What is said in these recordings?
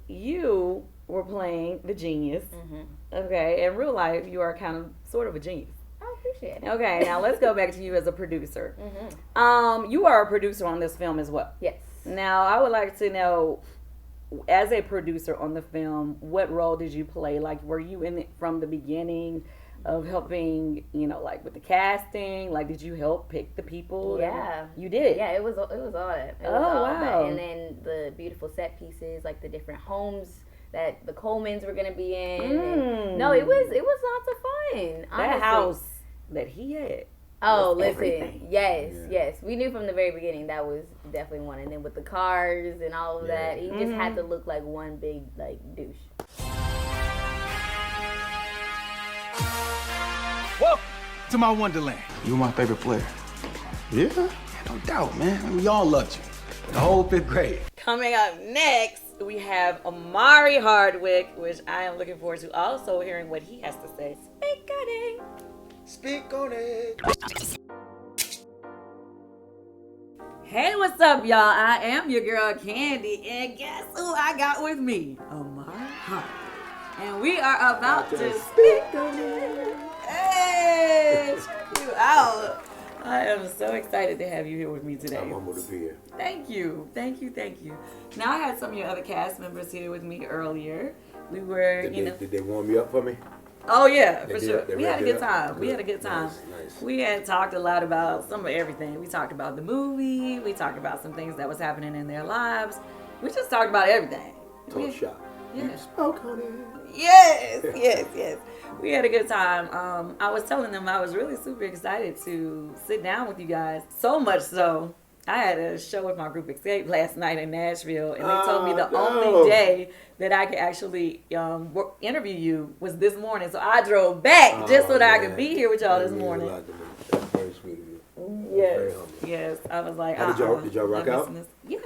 you were playing the genius. Okay, in real life, you are kind of sort of a genius. I appreciate it. Okay, now let's go back to you as a producer. You are a producer on this film as well. Yes. Now, I would like to know, as a producer on the film, what role did you play? Like, were you in it from the beginning of helping, like with the casting? Like, did you help pick the people? Yeah. You did? Yeah, it was all that. It was Oh, all wow. that. And then the beautiful set pieces, like the different homes that the Colemans were going to be in. And, no, it was lots of fun. Honestly. That house that he had. Oh, listen. Everything. Yes. We knew from the very beginning that was definitely one. And then with the cars and all of that, he just had to look like one big, like, douche. Welcome to my Wonderland. You were my favorite player. Yeah? No doubt, man. We all loved you. The whole 5th grade. Coming up next, we have Omari Hardwick, which I am looking forward to also hearing what he has to say. Speak on it. Speak on it. Hey, what's up, y'all? I am your girl, Kandi, and guess who I got with me? Omari Hardwick. And we are about to speak on it. Hey, check you out. I am so excited to have you here with me today. I'm humbled to be here. Thank you. Now, I had some of your other cast members here with me earlier. We were, Did they warm you up for me? Oh, yeah, for They sure. did? They We had a wrapped it good up? time. Good. We had a good time. Nice. We had talked a lot about some of everything. We talked about the movie. We talked about some things that was happening in their lives. We just talked about everything. Talk shop. Yeah. You spoke on it. Yes. We had a good time. I was telling them I was really super excited to sit down with you guys. So much so, I had a show with my group Escape last night in Nashville, and they told me the only day that I could actually interview you was this morning. So I drove back just so that I could be here with y'all this morning. That's very sweet of you. Yes. Yes. I was like, How did y'all rock out? Yes.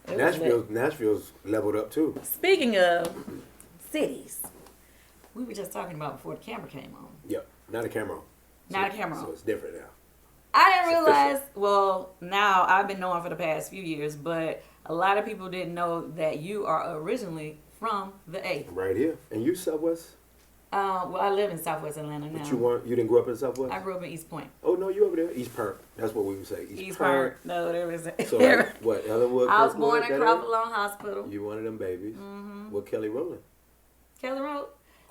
It was lit. Nashville's leveled up too. Speaking of cities, we were just talking about before the camera came on. Yep. Not a camera on. Not a camera on. So it's different now. I didn't realize, well, now I've been knowing for the past few years, but a lot of people didn't know that you are originally from the A. Right here. And you Southwest? Well, I live in Southwest Atlanta now. But you didn't grow up in Southwest? I grew up in East Point. Oh, no, you over there. East Perk. That's what we would say. East Point. No, there isn't. So, like, what, Ellenwood? I was Kirkwood, born that in area? Crawford Lawn Hospital. You one of them babies. What Kelly Rowland? Kelly Road.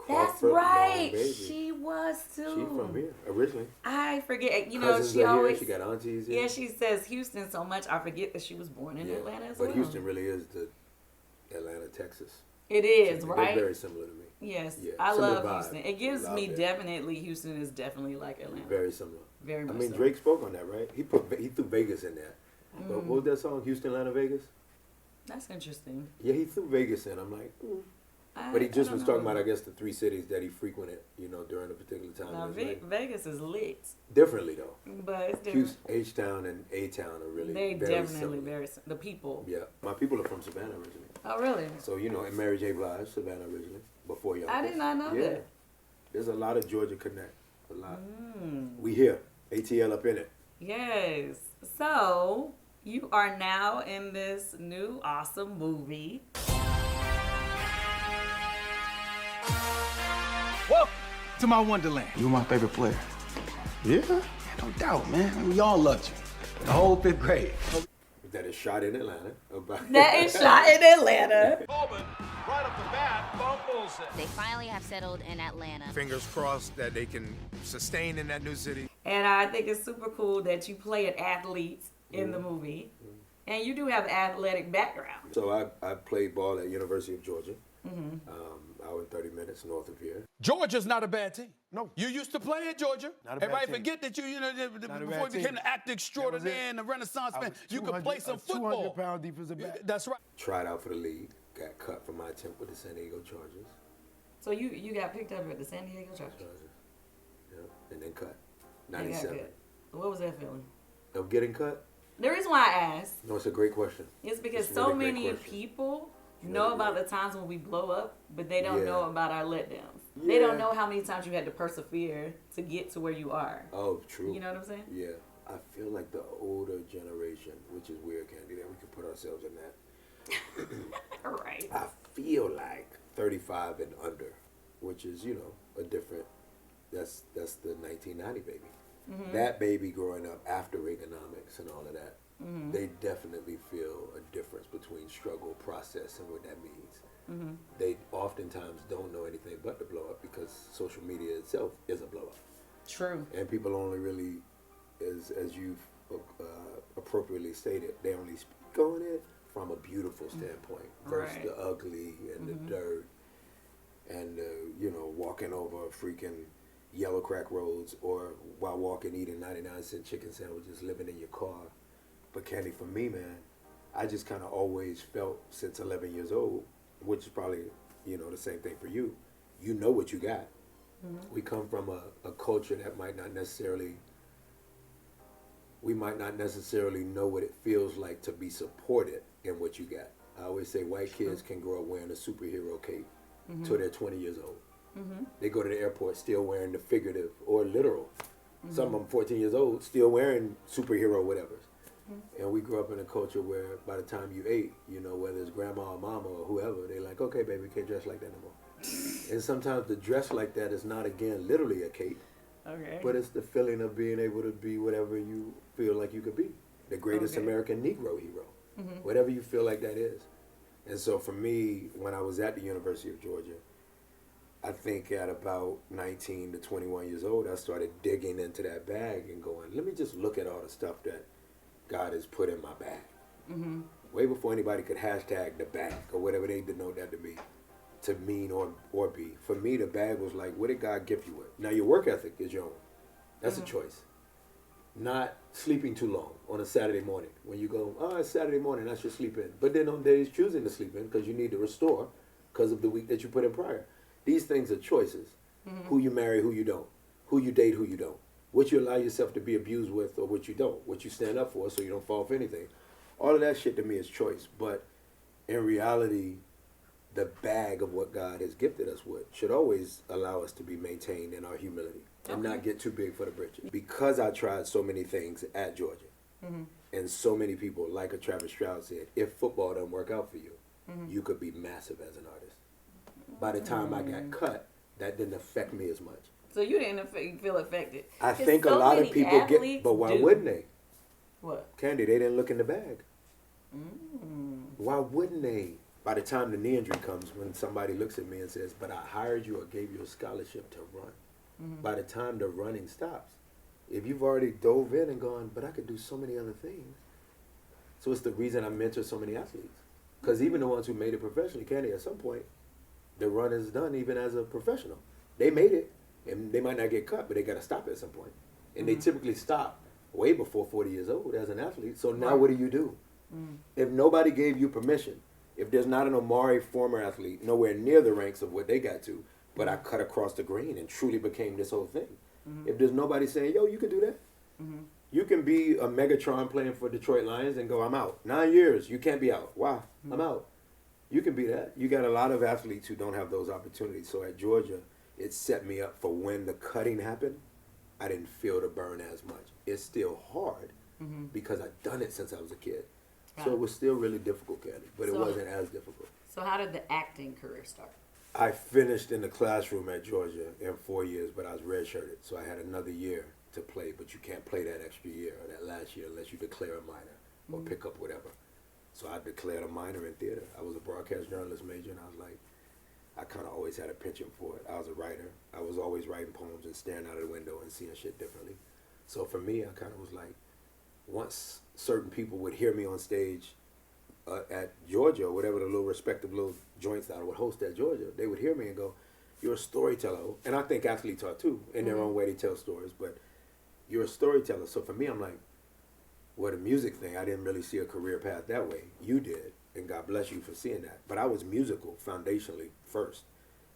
That's Crawford right. Lawn baby. She was too. She from here originally. I forget. Cousins She are always. here. She got aunties here. Yeah, she says Houston so much. I forget that she was born in Atlanta as well. But Houston really is the Atlanta, Texas. It is, They're right? very similar to me. Yes, Yeah, I similar love vibe. Houston. It gives Love me it. definitely, Houston is definitely like Atlanta. Very similar. Very much I mean, so. Drake spoke on that, right? He threw Vegas in there. But what was that song? Houston, Atlanta, Vegas? That's interesting. Yeah, he threw Vegas in. I'm like, But he just was talking about, I guess, the 3 cities that he frequented, during a particular time. Now, in his life. Vegas is lit, Differently, though. but it's different. Houston, H-Town and A-Town are really They very definitely similar. the people. Yeah. My people are from Savannah originally. Oh, really? So, and Mary J. Blige, Savannah originally, before y'all. I did not know that. There's a lot of Georgia Connect. A lot. We here. ATL up in it. Yes. So, you are now in this new awesome movie. Welcome to my Wonderland. You were my favorite player. Yeah? No doubt, man. We all loved you. The whole 5th grade. That is shot in Atlanta. That is shot in Atlanta. Coleman, right off the bat, fumbles it. They finally have settled in Atlanta. Fingers crossed that they can sustain in that new city. And I think it's super cool that you play an athlete in the movie. And you do have an athletic background. So I played ball at University of Georgia. Hour and 30 minutes north of here. Georgia's not a bad team. No. You used to play at Georgia. Not a bad Everybody team. forget that Not a before bad you became team. the actor extraordinaire and the Renaissance man, you could play some football. 200-pound defensive back. That's right. Tried out for the league. Got cut for my attempt with the San Diego Chargers. So you got picked up at the San Diego Chargers. Yeah. And then cut. You got 97. cut. What was that feeling? Of getting cut? The reason why I asked No, it's a great question. is because It's a so really great many question. people Really know about great. the times when we blow up, but they don't Yeah. know about our letdowns. They don't Yeah. know how many times you had to persevere to get to where you are. Oh, true. You know what I'm saying? Yeah. I feel like the older generation, which is weird, Kandi, that we could put ourselves in that. Right. I feel like 35 and under, which is, you know, a different, that's the 1990 baby. That baby growing up after Reaganomics and all of that, they definitely feel a difference between struggle, process, and what that means. They oftentimes don't know anything but the blow up because social media itself is a blow up. True. And people only really, as you've appropriately stated, they only speak on it from a beautiful standpoint versus the ugly and the dirt and, you know, walking over freaking yellow crack roads or while walking eating 99-cent chicken sandwiches, living in your car. But Kandi, for me, man, I just kind of always felt since 11 years old, which is probably, you know, the same thing for you. You know what you got. We come from a culture that might not necessarily know what it feels like to be supported in what you got. I always say white kids can grow up wearing a superhero cape till they're 20 years old. They go to the airport still wearing the figurative or literal. Some of them 14 years old still wearing superhero whatever. And we grew up in a culture where by the time you ate, you know, whether it's grandma or mama or whoever, they're like, okay, baby, can't dress like that no more. And sometimes the dress like that is not, again, literally a cape. Okay. But it's the feeling of being able to be whatever you feel like you could be. The greatest American Negro hero. Whatever you feel like that is. And so for me, when I was at the University of Georgia, I think at about 19 to 21 years old, I started digging into that bag and going, let me just look at all the stuff that God has put in my bag. Way before anybody could hashtag the bag or whatever they denote that to mean or be. For me, the bag was like, what did God gift you with? Now, your work ethic is your own. That's a choice. Not sleeping too long on a Saturday morning. When you go, oh, it's Saturday morning, I should sleep in. But then on days choosing to sleep in because you need to restore because of the week that you put in prior. These things are choices. Who you marry, who you don't. Who you date, who you don't. What you allow yourself to be abused with or what you don't. What you stand up for so you don't fall for anything. All of that shit to me is choice. But in reality, the bag of what God has gifted us with should always allow us to be maintained in our humility and not get too big for the britches. Because I tried so many things at Georgia, and so many people, like a Travis Stroud said, if football doesn't work out for you, you could be massive as an artist. By the time I got cut, that didn't affect me as much. So you didn't feel affected. I think a lot of people get, but why wouldn't they? What? Kandi, they didn't look in the bag. Why wouldn't they? By the time the knee injury comes, when somebody looks at me and says, but I hired you or gave you a scholarship to run. By the time the running stops, if you've already dove in and gone, but I could do so many other things. So it's the reason I mentor so many athletes. Because even the ones who made it professionally, Kandi, at some point, the run is done even as a professional. They made it, and they might not get cut, but they got to stop at some point. And they typically stop way before 40 years old as an athlete. So now what do? If nobody gave you permission, if there's not an Omari former athlete nowhere near the ranks of what they got to, but I cut across the green and truly became this whole thing. If there's nobody saying, yo, you can do that. You can be a Megatron playing for Detroit Lions and go, I'm out. 9 years, you can't be out. Why? I'm out. You can be that. You got a lot of athletes who don't have those opportunities. So at Georgia, it set me up for when the cutting happened, I didn't feel the burn as much. It's still hard because I'd done it since I was a kid. So it was still really difficult, Kandi, but it wasn't as difficult. So how did the acting career start? I finished in the classroom at Georgia in 4 years, but I was redshirted. So I had another year to play, but you can't play that extra year or that last year unless you declare a minor or pick up whatever. So I declared a minor in theater. I was a broadcast journalist major, and I was like, I kind of always had a penchant for it. I was a writer. I was always writing poems and staring out of the window and seeing shit differently. So for me, I kind of was like, once certain people would hear me on stage at Georgia or whatever the little respective little joints that I would host at Georgia, they would hear me and go, you're a storyteller. And I think athletes are too. In their own way, they tell stories. But you're a storyteller. So for me, I'm like, well, the music thing, I didn't really see a career path that way. You did. And God bless you for seeing that. But I was musical foundationally first.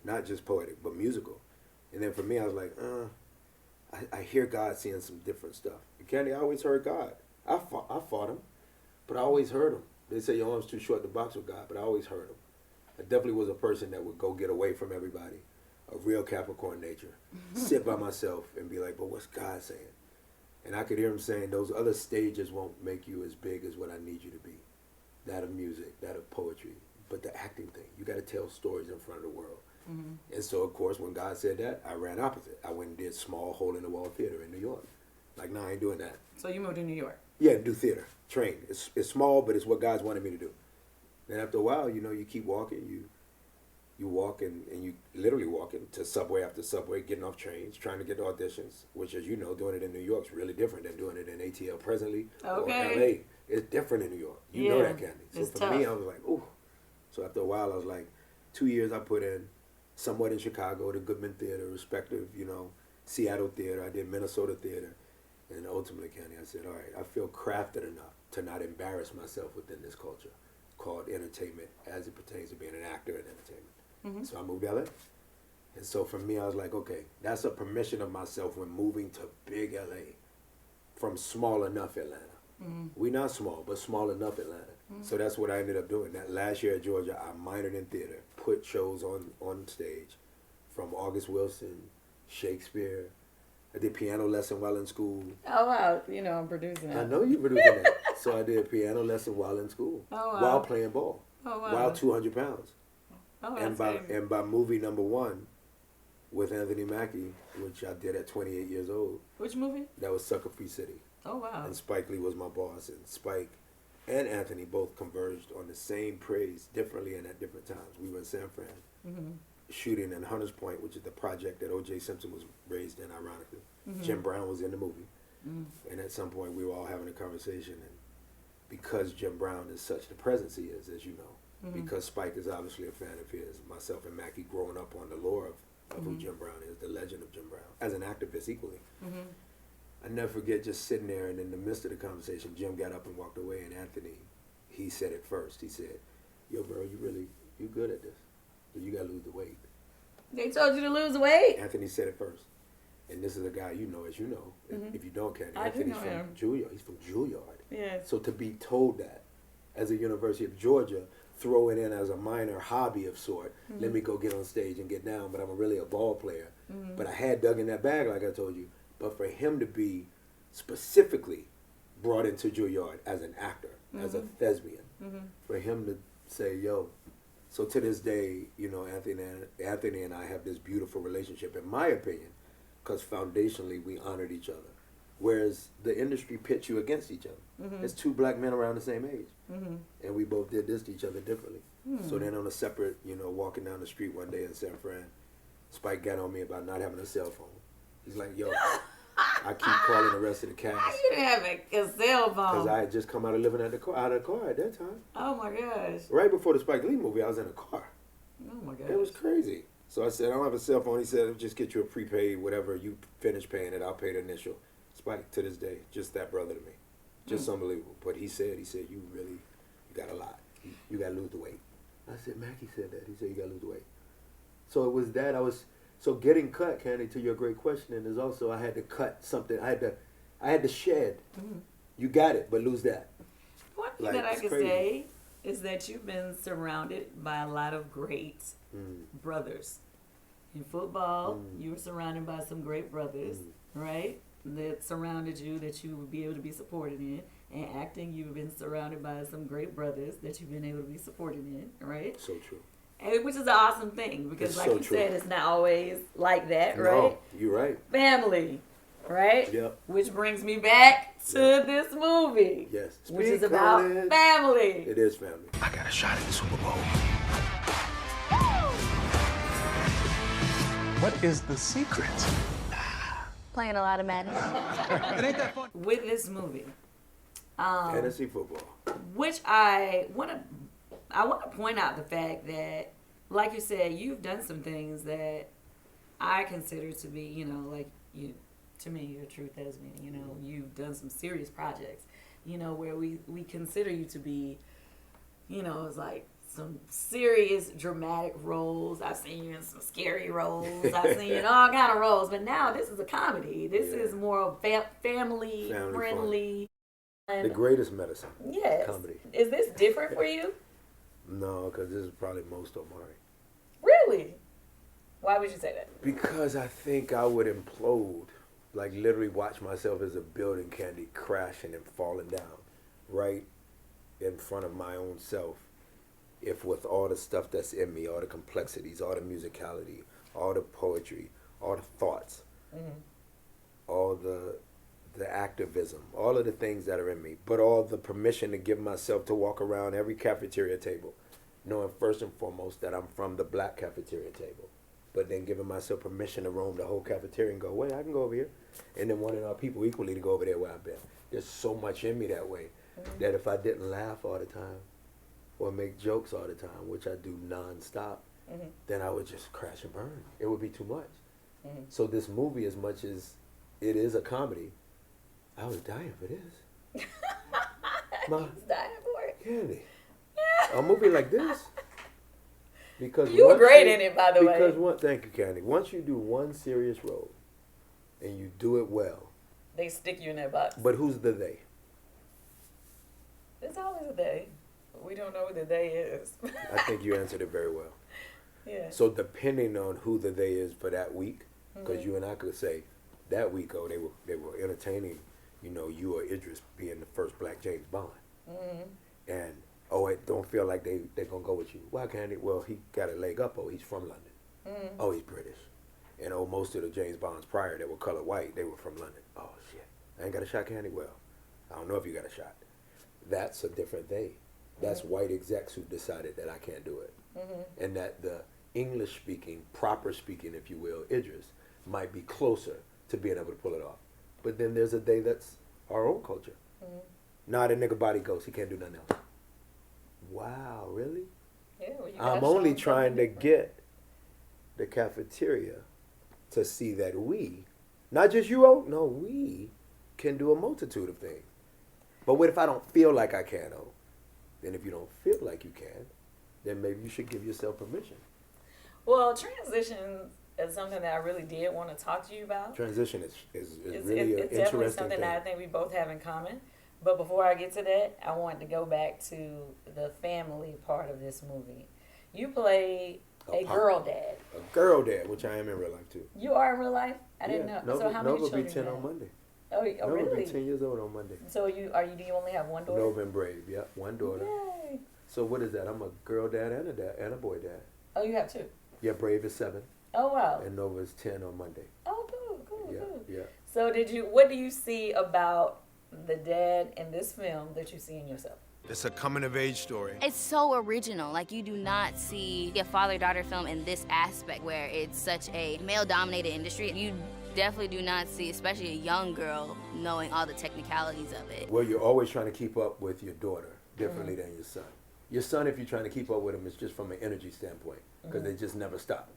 Not just poetic, but musical. And then for me, I was like, I hear God seeing some different stuff. And Kandi, I always heard God. I fought him, but I always heard him. They say your arm's too short to box with God, but I always heard him. I definitely was a person that would go get away from everybody, a real Capricorn nature, sit by myself and be like, but what's God saying? And I could hear him saying, those other stages won't make you as big as what I need you to be. That of music, that of poetry, but the acting thing. You got to tell stories in front of the world. And so, of course, when God said that, I ran opposite. I went and did small hole-in-the-wall theater in New York. Like, no, I ain't doing that. So you moved to New York. Yeah, do theater, train. It's small, but it's what God's wanted me to do. Then after a while, you know, you keep walking. You walk and you literally walking to subway after subway, getting off trains, trying to get to auditions, which, as you know, doing it in New York is really different than doing it in ATL presently or LA. It's different in New York. You know that, Kandi. So for me, I was like, ooh. So after a while, I was like, 2 years I put in, somewhat in Chicago, the Goodman Theater, respective, you know, Seattle Theater. I did Minnesota Theater. And ultimately, Kandi, I said, all right, I feel crafted enough to not embarrass myself within this culture called entertainment as it pertains to being an actor in entertainment. So I moved to LA. And so for me, I was like, okay, that's a permission of myself when moving to big LA from small enough Atlanta. We not small, but small enough Atlanta. So that's what I ended up doing. That last year at Georgia, I minored in theater, put shows on stage from August Wilson, Shakespeare. I did piano lesson while in school. Oh, wow. You know, I'm producing that. I know you producing that. So I did piano lesson while in school, while playing ball, while 200 pounds. And by movie number 1 with Anthony Mackie, which I did at 28 years old. Which movie? That was Sucker Free City. Oh, wow. And Spike Lee was my boss. And Spike and Anthony both converged on the same praise differently and at different times. We were in San Fran shooting in Hunters Point, which is the project that O.J. Simpson was raised in, ironically. Jim Brown was in the movie. And at some point, we were all having a conversation. And because Jim Brown is such the presence he is, as you know, because Spike is obviously a fan of his, myself and Mackie growing up on the lore of who Jim Brown is, the legend of Jim Brown, as an activist equally. I never forget just sitting there, and in the midst of the conversation, Jim got up and walked away, and Anthony, he said it first. He said, yo, bro, you good at this, but you got to lose the weight. They told you to lose weight? Anthony said it first. And this is a guy you know, as you know, if you don't, Kandi. I Anthony's do know from him. Juilliard. He's from Juilliard. Yeah. So to be told that as a University of Georgia, throw it in as a minor hobby of sort. Let me go get on stage and get down, but I'm really a ball player. But I had dug in that bag, like I told you. But for him to be specifically brought into Juilliard as an actor, as a thespian, for him to say, yo, so to this day, you know, Anthony and I have this beautiful relationship, in my opinion, because foundationally we honored each other. Whereas the industry pits you against each other. It's 2 black men around the same age. And we both did this to each other differently. So then on a separate, you know, walking down the street one day in San Fran, Spike got on me about not having a cell phone. He's like, yo, I keep calling the rest of the cast. You didn't have a cell phone. Because I had just come out of living out of the car at that time. Oh, my gosh. Right before the Spike Lee movie, I was in a car. Oh, my gosh. It was crazy. So I said, I don't have a cell phone. He said, just get you a prepaid, whatever. You finish paying it, I'll pay the initial. Spike, to this day, just that brother to me. Just unbelievable. But he said, you got a lot. You got to lose the weight. I said, Mackie said that. He said, you got to lose the weight. So it was that so getting cut, Kandi, to your great question, and is also I had to cut something. I had to shed. You got it, but lose that. One thing that I can say is that you've been surrounded by a lot of great brothers. In football, you were surrounded by some great brothers, right? That surrounded you, that you would be able to be supported in. And acting, you've been surrounded by some great brothers that you've been able to be supported in, right? So true. And, which is an awesome thing because, It's like so you true. said, it's not always like that, No, right? you're right. Family, right? Yep. Which brings me back to this movie. Yes. Which is about family. It is family. I got a shot at the Super Bowl. What is the secret? Playing a lot of Madden. It ain't that fun. With this movie, Fantasy football. which I want to point out the fact that, like you said, you've done some things that I consider to be, you know, like to me, you're a true thespian. You know, you've done some serious projects, you know, where we consider you to be, you know, it's like some serious dramatic roles. I've seen you in some scary roles. I've seen you in all kind of roles. But now this is a comedy. This is more family friendly. The greatest medicine. Yes. Comedy. Is this different for you? No, because this is probably most Omari. Really? Why would you say that? Because I think I would implode. Like literally watch myself as a building, Kandi, crashing and falling down right in front of my own self if with all the stuff that's in me, all the complexities, all the musicality, all the poetry, all the thoughts, all the activism, all of the things that are in me, but all the permission to give myself to walk around every cafeteria table, knowing first and foremost that I'm from the black cafeteria table, but then giving myself permission to roam the whole cafeteria and go, wait, I can go over here, and then wanting our people equally to go over there where I've been. There's so much in me that way that if I didn't laugh all the time or make jokes all the time, which I do nonstop, then I would just crash and burn. It would be too much. So this movie, as much as it is a comedy, I was dying for this. I was dying for it. Candy. A movie like this. Because You were great in it, by the way. Because thank you, Candy. Once you do one serious role and you do it well, They stick you in that box. but who's the they? It's always a they. We don't know who the they is. I think you answered it very well. Yeah. So depending on who the they is for that week, because you and I could say that week, oh, they were entertaining, you or Idris being the first black James Bond, and it don't feel like they're gonna go with you. Why, Candy? Well, he got a leg up. Oh, he's from London. Oh, he's British. And most of the James Bonds prior that were colored white, they were from London. Oh shit, I ain't got a shot, Candy. Well, I don't know if you got a shot. That's a different they. That's white execs who decided that I can't do it, and that the English speaking, proper speaking, if you will, Idris might be closer to being able to pull it off. But then there's a day that's our own culture. Nah, the nigga body ghost, he can't do nothing else. Wow, really? Yeah, well, you I'm gotta only show 'em trying something to different. get the cafeteria to see that we, not just you, no, we can do a multitude of things. But what if I don't feel like I can, Then if you don't feel like you can, then maybe you should give yourself permission. Well, transition is something that I really did want to talk to you about. Transition is It's really an definitely interesting something thing. that I think we both have in common. But before I get to that, I want to go back to the family part of this movie. You play a girl dad. A girl dad, which I am in real life too. You are in real life? I didn't know. Nova, So how many Nova children be 10 you on have? Monday. Oh, Nova really? be 10 years old on Monday. So do you only have one daughter? Nova and Brave, yeah, one daughter. Yay. So what is that? I'm a girl dad and a boy dad. Oh, you have two. Yeah, Brave is 7 Oh, wow. and Nova is 10 on Monday. Oh, cool. Yeah, yeah. So what do you see about the dad in this film that you see in yourself? It's a coming of age story. It's so original. Like, you do not see a father-daughter film in this aspect where it's such a male-dominated industry. You definitely do not see, especially a young girl, knowing all the technicalities of it. Well, you're always trying to keep up with your daughter differently than your son. Your son, if you're trying to keep up with him, it's just from an energy standpoint because they just never stop.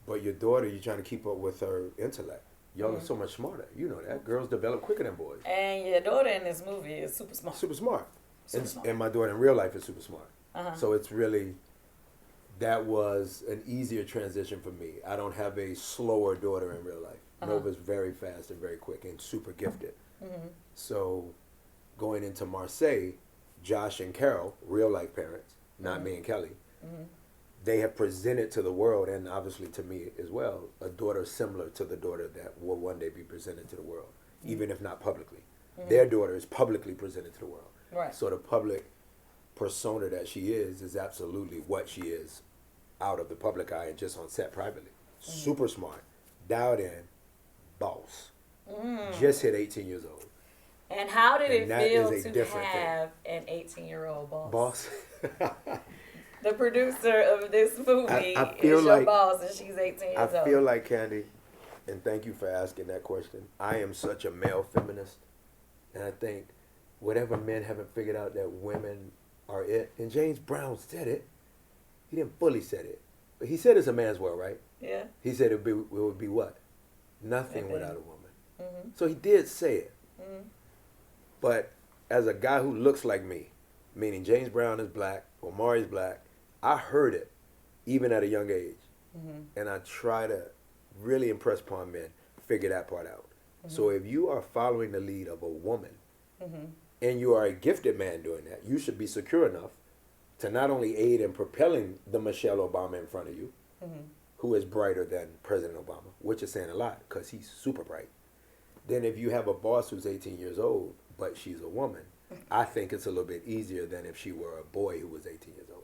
But your daughter, you're trying to keep up with her intellect. Y'all are so much smarter. You know that. Girls develop quicker than boys. And your daughter in this movie is super smart. Super smart. Super smart. And my daughter in real life is super smart. So it's really, that was an easier transition for me. I don't have a slower daughter in real life. Nova's very fast and very quick and super gifted. So going into Marseille, Josh and Carol, real life parents, not me and Kelly, they have presented to the world, and obviously to me as well, a daughter similar to the daughter that will one day be presented to the world, even if not publicly. Their daughter is publicly presented to the world. Right. So the public persona that she is absolutely what she is out of the public eye and just on set privately. Super smart, dialed in, boss. Just hit 18 years old. And how did And it that feel is a to different have an 18-year-old boss? Boss. The producer of this movie I feel is your like- boss, and she's 18 years I old. feel like, Candy, and thank you for asking that question, I am such a male feminist, and I think whatever men haven't figured out that women are it, and James Brown said it, he didn't fully said it, but he said it's a man's world, right? Yeah. He said it would be what? Nothing Nothing. without a woman. So he did say it. But as a guy who looks like me, meaning James Brown is black, Omari's black, I heard it even at a young age. And I try to really impress upon men, figure that part out. So if you are following the lead of a woman and you are a gifted man doing that, you should be secure enough to not only aid in propelling the Michelle Obama in front of you, who is brighter than President Obama, which is saying a lot because he's super bright. Then if you have a boss who's 18 years old, but she's a woman, I think it's a little bit easier than if she were a boy who was 18 years old.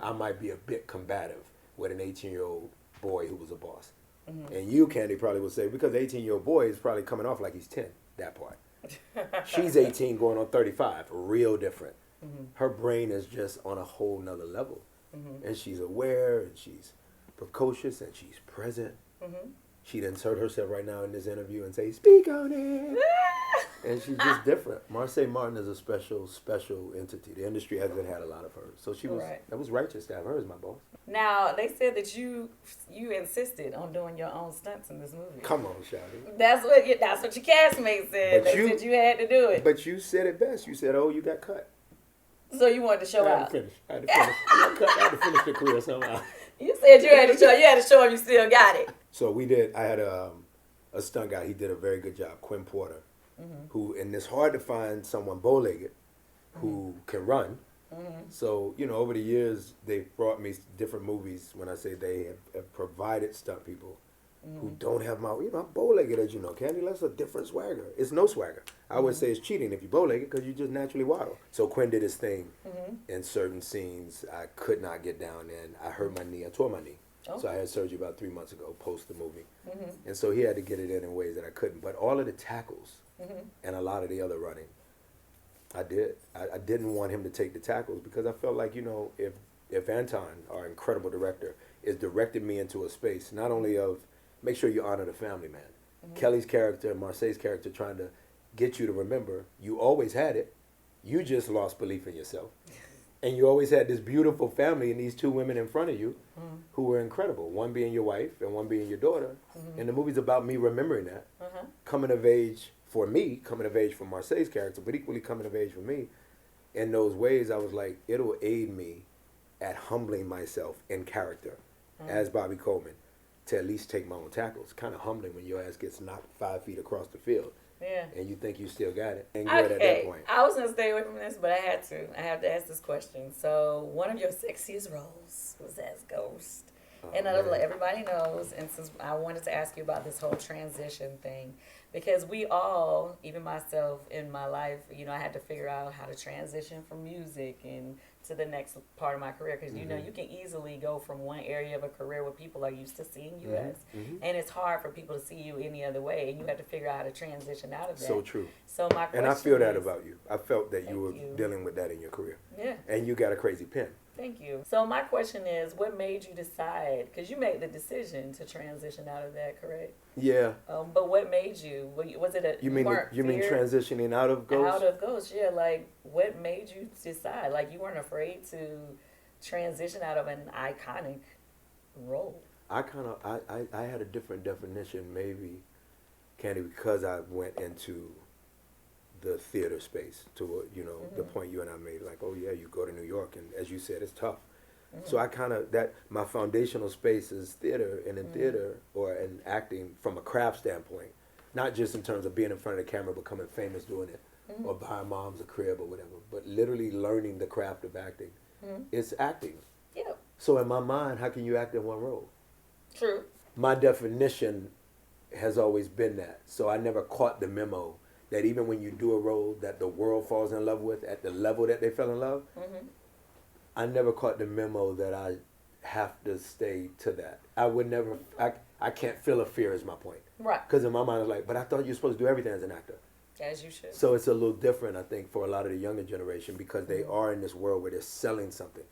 I might be a bit combative with an 18-year-old boy who was a boss. And you, Candy, probably would say, because the 18-year-old boy is probably coming off like he's 10, that part. She's 18 going on 35, real different. Her brain is just on a whole nother level. And she's aware, and she's precocious, and she's present. She'd insert herself right now in this interview and say, speak on it. And she's just different. Marseille Martin is a special, special entity. The industry hasn't had a lot of her. So she was, that was righteous to have her as my boss. Now, they said that you insisted on doing your own stunts in this movie. Come on, Shawty. That's what your castmates said. They said you had to do it. But you said it best. You said, oh, you got cut. So you wanted to show out. I had to finish. I had to finish the career somehow. You said you had to show him you still got it. So we did. I had a stunt guy. He did a very good job, Quinn Porter, who, and it's hard to find someone bow-legged who can run. So, you know, over the years, they've brought me different movies. When I say they have provided stunt people who don't have my, you know, I'm bow-legged, as you know, Candy. That's a different swagger. It's no swagger. I would say it's cheating if you're bow-legged because you just naturally waddle. So Quinn did his thing in certain scenes. I could not get down in. I hurt my knee. I tore my knee. Okay. So I had surgery about 3 months ago, post the movie. And so he had to get it in ways that I couldn't. But all of the tackles and a lot of the other running, I did. I didn't want him to take the tackles because I felt like, you know, if Anton, our incredible director, is directing me into a space, not only of make sure you honor the family, man. Kelly's character and Marseille's character trying to get you to remember you always had it. You just lost belief in yourself. And you always had this beautiful family and these two women in front of you who were incredible. One being your wife and one being your daughter. And the movie's about me remembering that. Coming of age for me, coming of age for Marseille's character, but equally coming of age for me. In those ways, I was like, it'll aid me at humbling myself in character as Bobby Coleman to at least take my own tackles. Kind of humbling when your ass gets knocked 5 feet across the field. Yeah. And you think you still got it. And good at that point. I was going to stay away from this, but I had to. I have to ask this question. So, one of your sexiest roles was as Ghost. And everybody knows, and since I wanted to ask you about this whole transition thing, because we all, even myself in my life, you know, I had to figure out how to transition from music and to the next part of my career, because you know you can easily go from one area of a career where people are used to seeing you as, and it's hard for people to see you any other way, and you have to figure out how to transition out of that. So true. So my question and I feel that about you. I felt that you were dealing with that in your carear. Yeah. And you got a crazy pen. Thank you. So my question is, what made you decide? Because you made the decision to transition out of that, correct? Yeah. But what made you? Was it a you mean transitioning out of Ghost? Out of Ghost, yeah. Like, what made you decide? Like, you weren't afraid to transition out of an iconic role. I had a different definition, maybe, Candy, because I went into the theater space to, you know, the point you and I made, like, oh yeah, you go to New York and as you said, it's tough. So I kind of, my foundational space is theater, and in theater or in acting from a craft standpoint, not just in terms of being in front of the camera, becoming famous doing it, or buying moms a crib or whatever, but literally learning the craft of acting. It's acting. Yeah. So in my mind, how can you act in one role? True. My definition has always been that. So I never caught the memo that even when you do a role that the world falls in love with at the level that they fell in love, I never caught the memo that I have to stay to that. I would never, I can't feel a fear is my point. Right. Because in my mind, it's like, but I thought you're supposed to do everything as an actor. As you should. So it's a little different, I think, for a lot of the younger generation because they are in this world where they're selling something.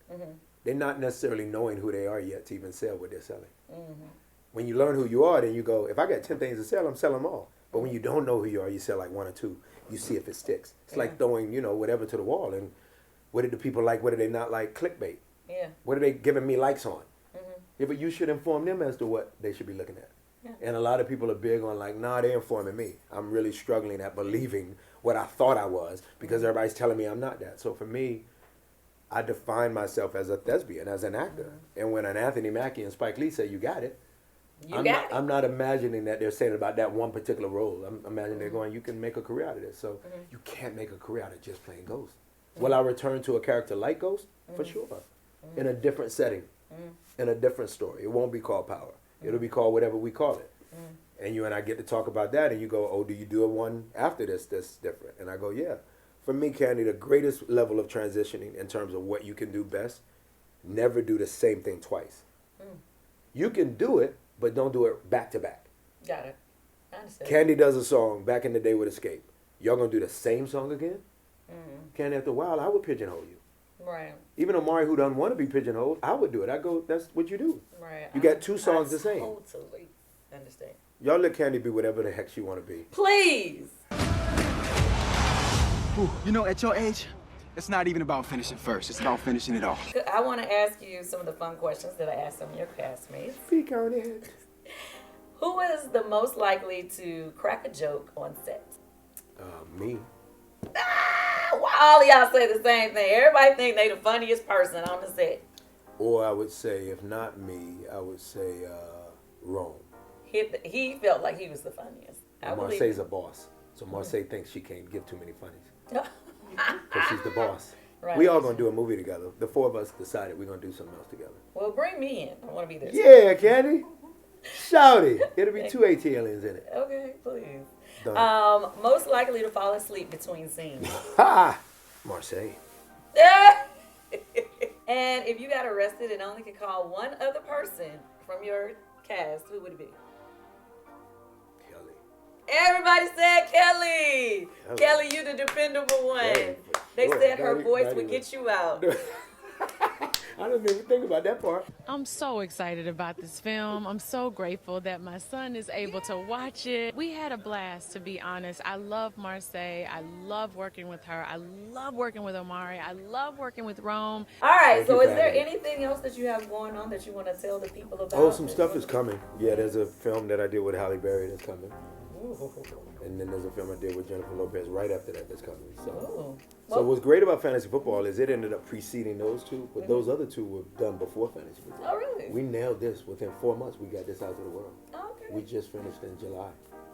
They're not necessarily knowing who they are yet to even sell what they're selling. When you learn who you are, then you go, if I got 10 things to sell, I'm selling them all. But when you don't know who you are, you sell like one or two. You see if it sticks. It's like throwing, you know, whatever to the wall. And what did the people like? What did they not like? Clickbait. Yeah. What are they giving me likes on? Yeah, but you should inform them as to what they should be looking at. Yeah. And a lot of people are big on like, nah, they're informing me. I'm really struggling at believing what I thought I was because everybody's telling me I'm not that. So for me, I define myself as a thespian, as an actor. And when an Anthony Mackie and Spike Lee say you got it, I'm not imagining that they're saying about that one particular role. I'm imagining they're going, you can make a career out of this. So you can't make a career out of just playing Ghost. Will I return to a character like Ghost? For sure. In a different setting, in a different story. It won't be called Power. It'll be called whatever we call it. And you and I get to talk about that, and you go, oh, do you do a one after this that's different? And I go, yeah. For me, Candy, the greatest level of transitioning in terms of what you can do best never do the same thing twice. You can do it, but don't do it back to back. Got it. I understand. Kandi does a song back in the day with Escape. Y'all gonna do the same song again? Kandi, after a while, I would pigeonhole you. Right. Even Omari, who doesn't want to be pigeonholed, I would do it. I go, that's what you do. Right. You got two songs the same. Totally understand. Y'all let Kandi be whatever the heck she want to be. Please. Ooh, you know, at your age, it's not even about finishing first. It's about finishing it off. I want to ask you some of the fun questions that I asked some of your castmates. Speak on it. Who is the most likely to crack a joke on set? Me. Why all of y'all say the same thing? Everybody think they the funniest person on the set. Or I would say, if not me, I would say Rome. He felt like he was the funniest. Marseille's a boss. So Marseille thinks she can't give too many funnies. Because she's the boss. Right. We all going to do a movie together. The four of us decided we're going to do something else together. Well, bring me in. I want to be there. Yeah, Kandi. Shouty. It'll be 2 ATLians in it. Okay, please. Done. Most likely to fall asleep between scenes. Ha! Marseille. And if you got arrested and only could call one other person from your cast, who would it be? Kelly. Everybody said Kelly. Kelly, you the dependable one. Yeah, They sure. said her Not voice even- would get you out. I didn't even think about that part. I'm so excited about this film. I'm so grateful that my son is able to watch it. We had a blast, to be honest. I love Marseille. I love working with her. I love working with Omari. I love working with Rome. All right, Thank so you is for there having me. anything else that you have going on that you want to tell the people about? Oh, some stuff is coming. Yeah, there's a film that I did with Halle Berry that's coming. And then there's a film I did with Jennifer Lopez right after that that's coming. So what's great about fantasy football is it ended up preceding those two, but those other two were done before fantasy football. Oh, really? We nailed this within 4 months. We got this out to the world. Okay. We just finished in July.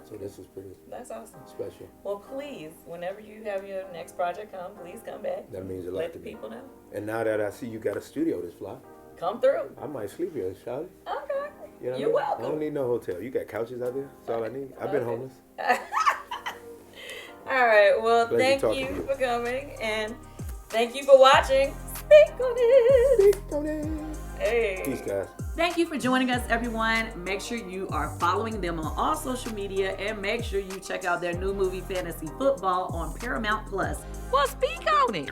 So this is pretty That's awesome. special. Well, please, whenever you have your next project come, please come back. That means a lot Let to the me. people know. And now that I see you got a studio this fly, Come through. I might sleep here, shall I? Okay. You know You're what I mean? welcome. I don't need no hotel. You got couches out there? That's all I need. I've been Okay. homeless. All right. Well, Pleasure thank talking you to you. for coming, and thank you for watching. Speak on it. Speak on it. Hey. Peace, guys. Thank you for joining us, everyone. Make sure you are following them on all social media, and make sure you check out their new movie, Fantasy Football, on Paramount Plus. Well, speak on it.